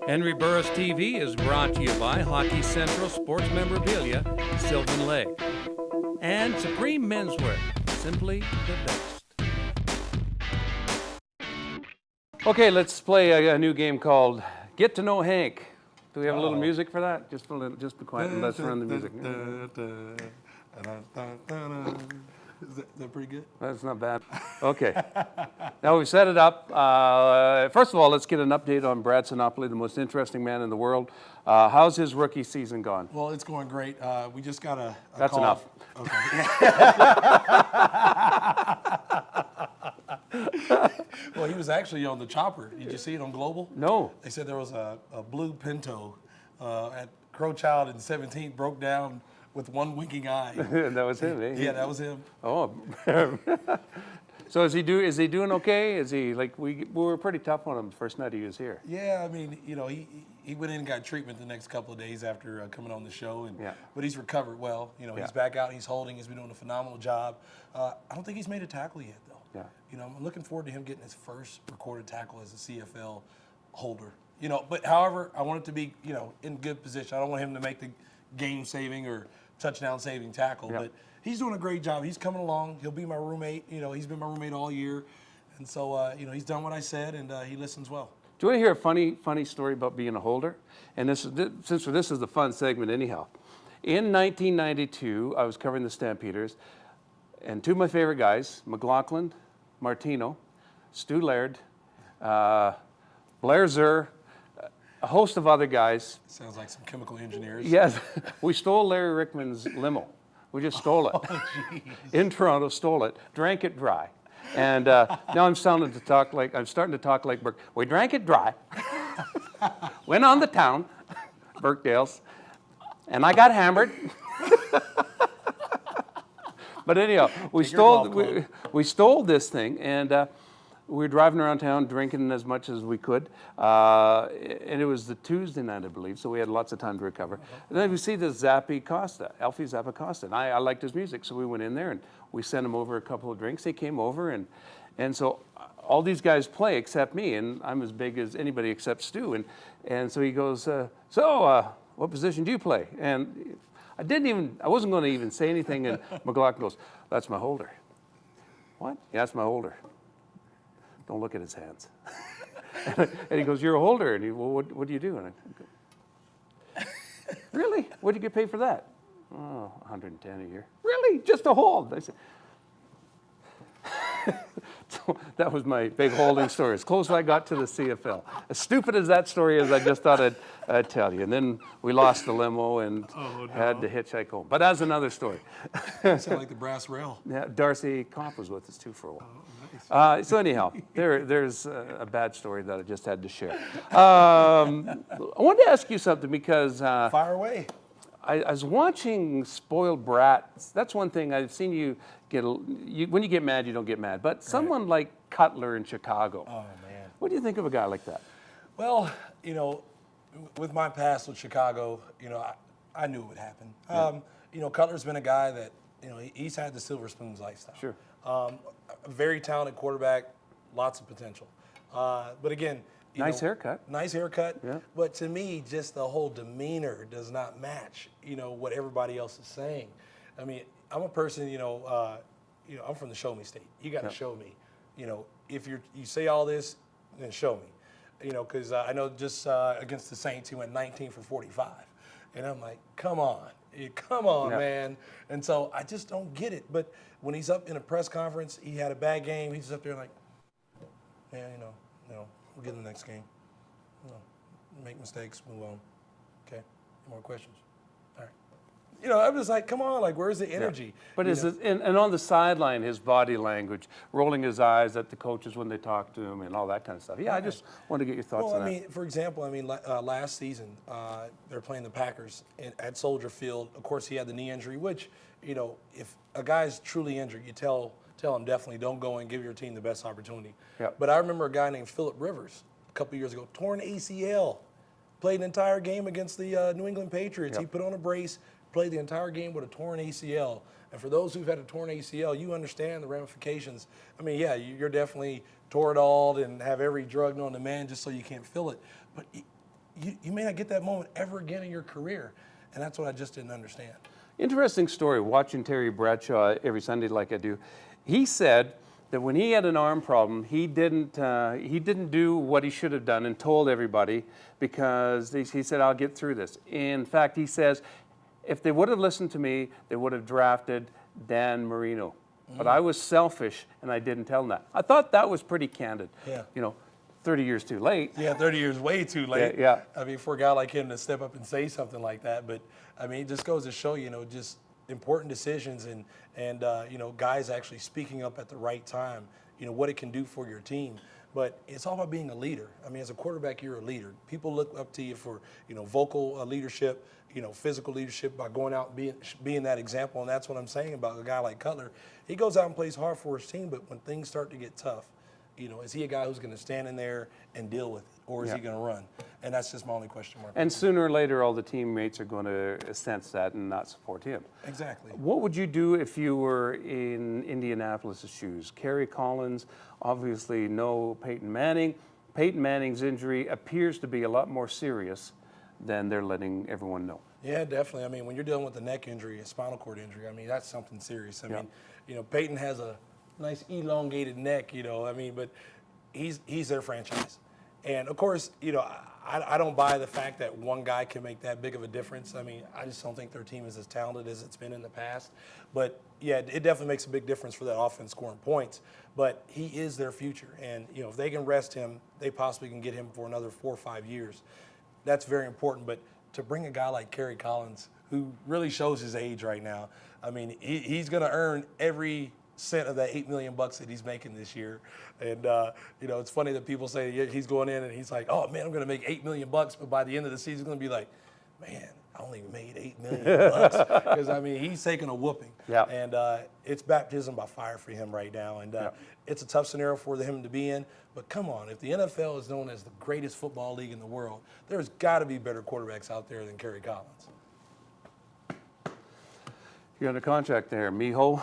Henry Burris TV is brought to you by Hockey Central Sports Memorabilia, Sylvan Lake, and Supreme Menswear, simply the best. Okay, let's play a new game called Get to Know Hank. Do we have a little music for that? Just be quiet and let's run the music. Is that pretty good? That's not bad. Okay. Now we've set it up. First of all, let's get an update on Brad Sinopoli, the most interesting man in the world. How's his rookie season gone? Well, it's going great. We just got a That's call. enough. Okay. Well, he was actually on the chopper. Did you see it on Global? No. They said there was a blue Pinto at Crowchild in 17th, broke down with one winking eye. That was him, eh? Yeah, that was him. Oh. So is he doing okay? Is he like we were pretty tough on him the first night he was here? Yeah, I mean, you know, he went in and got treatment the next couple of days after coming on the show, and but he's recovered well. You know, he's back out, he's holding, he's been doing a phenomenal job. I don't think he's made a tackle yet, though. Yeah. You know, I'm looking forward to him getting his first recorded tackle as a CFL holder. You know, but however, I want it to be, you know, in good position. I don't want him to make the game-saving or touchdown-saving tackle, but he's doing a great job. He's coming along. He'll be my roommate. You know, he's been my roommate all year, and so you know, he's done what I said, and he listens well. Do you want to hear a funny story about being a holder? And since this is the fun segment anyhow. In 1992, I was covering the Stampeders, and two of my favorite guys, McLaughlin, Martino, Stu Laird, Blair Zur, a host of other guys. Sounds like some chemical engineers. Yes, we stole Larry Rickman's limo. We just stole it. In Toronto, stole it, drank it dry. And now I'm starting to talk like Burke. We drank it dry, went on the town, Birkdale's, and I got hammered. But anyhow, we stole this thing, and we were driving around town drinking as much as we could. And it was the Tuesday night, I believe, so we had lots of time to recover. And then we see this Alfie Zappa Costa, and I liked his music, so we went in there and we sent him over a couple of drinks. He came over, and so all these guys play except me, and I'm as big as anybody except Stu. And so he goes, what position do you play? And I wasn't going to even say anything, and McLaughlin goes, that's my holder. What? Yeah, that's my holder. Don't look at his hands. And he goes, you're a holder. And well, what do you do? And I go, really? What do you get paid for that? Oh, $110 a year. Really? Just a hold? I said, so that was my big holding story. As close as I got to the CFL. As stupid as that story is, I just thought I'd tell you. And then we lost the limo and had to hitchhike home. But that's another story. You sound like the brass rail. Yeah, Darcy Kopp was with us too for a while. Oh, nice. So anyhow, there's a bad story that I just had to share. I wanted to ask you something because Fire away. I was watching Spoiled Brats. That's one thing I've seen you get. When you get mad, you don't get mad. But someone like Cutler in Chicago. Oh man. What do you think of a guy like that? Well, you know, with my past with Chicago, you know, I knew it would happen. Yeah. You know, Cutler's been a guy that, you know, he's had the Silver Spoons lifestyle. Sure. A very talented quarterback, lots of potential. But again, nice haircut. Nice haircut. Yeah. But to me, just the whole demeanor does not match, you know, what everybody else is saying. I mean, I'm a person, you know, I'm from the show me state. You got to show me, you know, if you say all this, then show me, you know, because I know just against the Saints, he went 19 for 45. And I'm like, come on, man. And so I just don't get it. But when he's up in a press conference, he had a bad game. He's up there like, yeah, you know, we'll get in the next game. You know, make mistakes, move on. Okay, more questions? All right. You know, I'm just like, come on, like, where's the energy? Yeah. But and on the sideline, his body language, rolling his eyes at the coaches when they talk to him and all that kind of stuff. Yeah, I just want to get your thoughts on that. Well, I mean, for example, last season, they're playing the Packers at Soldier Field. Of course, he had the knee injury, which, you know, if a guy's truly injured, you tell him definitely don't go and give your team the best opportunity. Yep. But I remember a guy named Phillip Rivers a couple years ago, torn ACL, played an entire game against the New England Patriots. Yep. He put on a brace, played the entire game with a torn ACL. And for those who've had a torn ACL, you understand the ramifications. I mean, yeah, you're definitely Toradoled and have every drug known to man just so you can't feel it. But you may not get that moment ever again in your career. And that's what I just didn't understand. Interesting story, watching Terry Bradshaw every Sunday like I do. He said that when he had an arm problem, he didn't do what he should have done and told everybody, because he said, I'll get through this. In fact, he says, if they would have listened to me, they would have drafted Dan Marino. But I was selfish and I didn't tell him that. I thought that was pretty candid. Yeah. 30 years too late. Yeah, 30 years way too late. Yeah. I mean, for a guy like him to step up and say something like that. But, I mean, it just goes to show, just important decisions and guys actually speaking up at the right time, what it can do for your team. But it's all about being a leader. I mean, as a quarterback, you're a leader. People look up to you for, vocal leadership, physical leadership, by going out and being that example. And that's what I'm saying about a guy like Cutler. He goes out and plays hard for his team, but when things start to get tough, is he a guy who's going to stand in there and deal with it, or is he going to run? And that's just my only question mark. And sooner or later, all the teammates are going to sense that and not support him. Exactly. What would you do if you were in Indianapolis' shoes? Kerry Collins, obviously no Peyton Manning. Peyton Manning's injury appears to be a lot more serious than they're letting everyone know. Yeah, definitely. I mean, when you're dealing with a neck injury, a spinal cord injury, I mean, that's something serious. I mean, Peyton has a nice elongated neck, but he's their franchise. And of course, I don't buy the fact that one guy can make that big of a difference. I mean, I just don't think their team is as talented as it's been in the past. But yeah, it definitely makes a big difference for that offense scoring points. But he is their future. And, if they can rest him, they possibly can get him for another 4 or 5 years. That's very important. But to bring a guy like Kerry Collins, who really shows his age right now, I mean, he's going to earn every cent of that $8 million that he's making this year. And it's funny that people say he's going in and he's like, oh man, I'm going to make $8 million, but by the end of the season, he's going to be like, man, I only made $8 million, because I mean, he's taking a whooping. Yeah. And it's baptism by fire for him right now. And it's a tough scenario for him to be in. But come on, if the NFL is known as the greatest football league in the world, there's got to be better quarterbacks out there than Kerry Collins. You're under contract there, mijo.